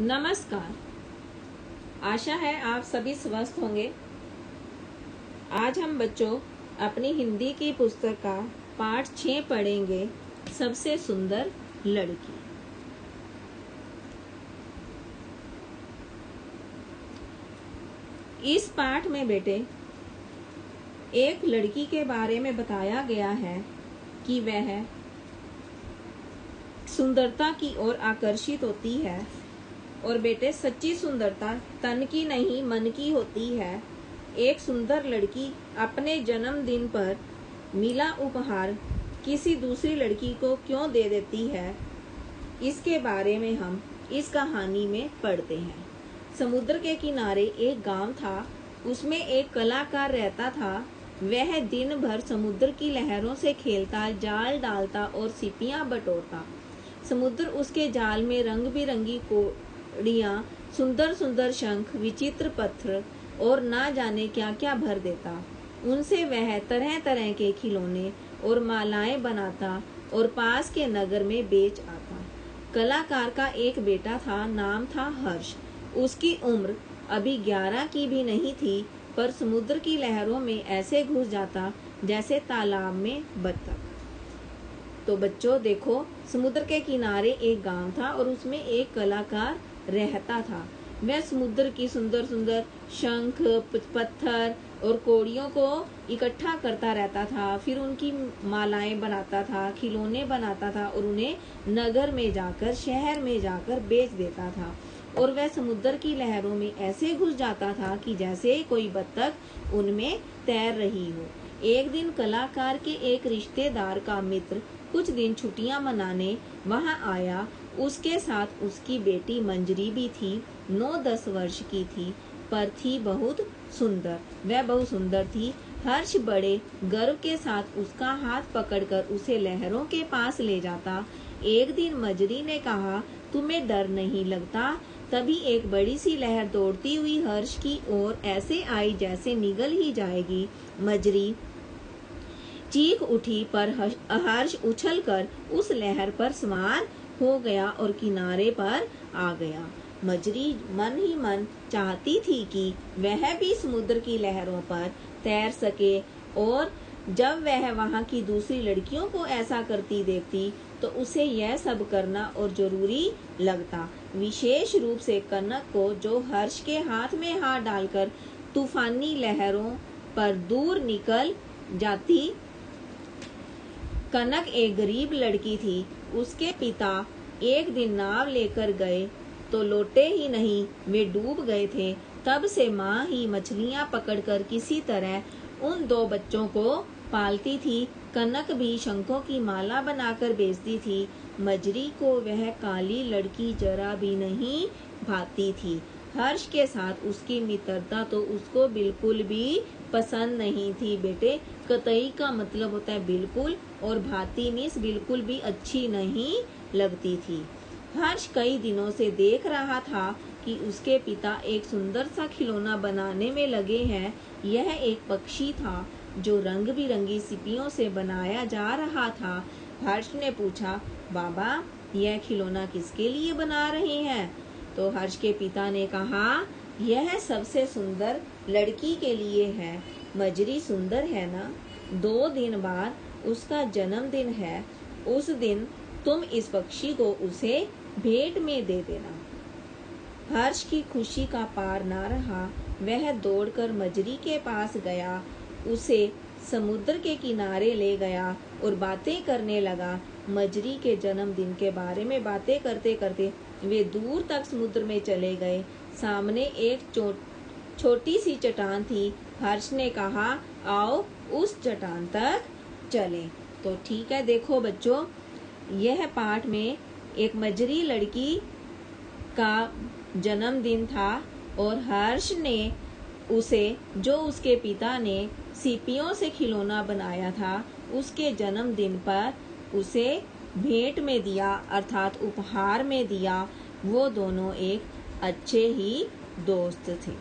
नमस्कार। आशा है आप सभी स्वस्थ होंगे। आज हम बच्चों अपनी हिंदी की पुस्तक का पाठ 6 पढ़ेंगे, सबसे सुंदर लड़की। इस पाठ में बेटे एक लड़की के बारे में बताया गया है कि वह सुंदरता की ओर आकर्षित होती है। और बेटे सच्ची सुंदरता तन की नहीं मन की होती है। एक सुंदर लड़की अपने जन्मदिन पर मिला उपहार किसी दूसरी लड़की को क्यों दे देती है, इसके बारे में हम इस कहानी में पढ़ते हैं। समुद्र के किनारे एक गांव था। उसमें एक कलाकार रहता था। वह दिन भर समुद्र की लहरों से खेलता, जाल डालता और सीपियां बटोरता। समुद्र उसके जाल में रंग बिरंगी कोड़ियां, सुंदर सुंदर शंख, विचित्र पत्थर और ना जाने क्या क्या भर देता। उनसे वह तरह तरह के खिलौने और मालाएं बनाता और पास के नगर में बेच आता। कलाकार का एक बेटा था, नाम था हर्ष। उसकी उम्र अभी 11 की भी नहीं थी, पर समुद्र की लहरों में ऐसे घुस जाता जैसे तालाब में बत्तख। तो बच्चों देखो, समुद्र के किनारे एक गांव था और उसमें एक कलाकार रहता था। वह समुद्र की सुंदर सुंदर शंख, पत्थर और कोड़ियों को इकट्ठा करता रहता था। फिर उनकी मालाएं बनाता था, खिलौने बनाता था और उन्हें नगर में जाकर, शहर में जाकर बेच देता था। और वह समुद्र की लहरों में ऐसे घुस जाता था कि जैसे कोई बत्तख उनमें तैर रही हो। एक दिन कलाकार के एक रिश्तेदार का मित्र कुछ दिन छुट्टियां मनाने वहां आया। उसके साथ उसकी बेटी मंजरी भी थी। 9-10 वर्ष की थी, पर थी बहुत सुंदर। वह बहुत सुंदर थी। हर्ष बड़े गर्व के साथ उसका हाथ पकड़कर उसे लहरों के पास ले जाता। एक दिन मंजरी ने कहा, तुम्हें डर नहीं लगता? तभी एक बड़ी सी लहर दौड़ती हुई हर्ष की ओर ऐसे आई जैसे निगल ही जाएगी। मंजरी चीख उठी, पर हर्ष उछलकर उस लहर पर सवार हो गया और किनारे पर आ गया। मंजरी मन ही मन चाहती थी कि वह भी समुद्र की लहरों पर तैर सके, और जब वह वहां की दूसरी लड़कियों को ऐसा करती देखती तो उसे यह सब करना और जरूरी लगता। विशेष रूप से कनक को, जो हर्ष के हाथ में हाथ डालकर तूफानी लहरों पर दूर निकल जाती। कनक एक गरीब लड़की थी। उसके पिता एक दिन नाव लेकर गए तो लौटे ही नहीं, वे डूब गए थे। तब से माँ ही मछलियाँ पकड़कर किसी तरह उन 2 बच्चों को पालती थी। कनक भी शंखों की माला बनाकर बेचती थी। मंजरी को वह काली लड़की जरा भी नहीं भाती थी। हर्ष के साथ उसकी मित्रता तो उसको बिल्कुल भी पसंद नहीं थी। बेटे, कतई का मतलब होता है बिल्कुल, और भाती मीन्स बिल्कुल भी अच्छी नहीं लगती थी। हर्ष कई दिनों से देख रहा था कि उसके पिता एक सुंदर सा खिलौना बनाने में लगे हैं। यह एक पक्षी था जो रंग बिरंगी सीपियों से बनाया जा रहा था। हर्ष ने पूछा, बाबा, यह खिलौना किसके लिए बना रहे हैं? तो हर्ष के पिता ने कहा, यह सबसे सुंदर लड़की के लिए है। मंजरी सुंदर है ना? 2 दिन बाद उसका जन्मदिन है। उस दिन तुम इस पक्षी को उसे भेंट में दे देना। हर्ष की खुशी का पार ना रहा। वह दौड़कर मंजरी के पास गया, उसे समुद्र के किनारे ले गया और बातें करने लगा। मंजरी के जन्मदिन के बारे में बातें करते करते वे दूर तक समुद्र में चले गए। सामने एक छोटी सी चट्टान थी। हर्ष ने कहा, आओ उस चट्टान तक चलें। तो ठीक है, देखो बच्चों, यह पाठ में एक मंजरी लड़की का जन्मदिन था और हर्ष ने उसे, जो उसके पिता ने सीपियों से खिलौना बनाया था, उसके जन्मदिन पर उसे भेंट में दिया, अर्थात उपहार में दिया। वो दोनों एक अच्छे ही दोस्त थे।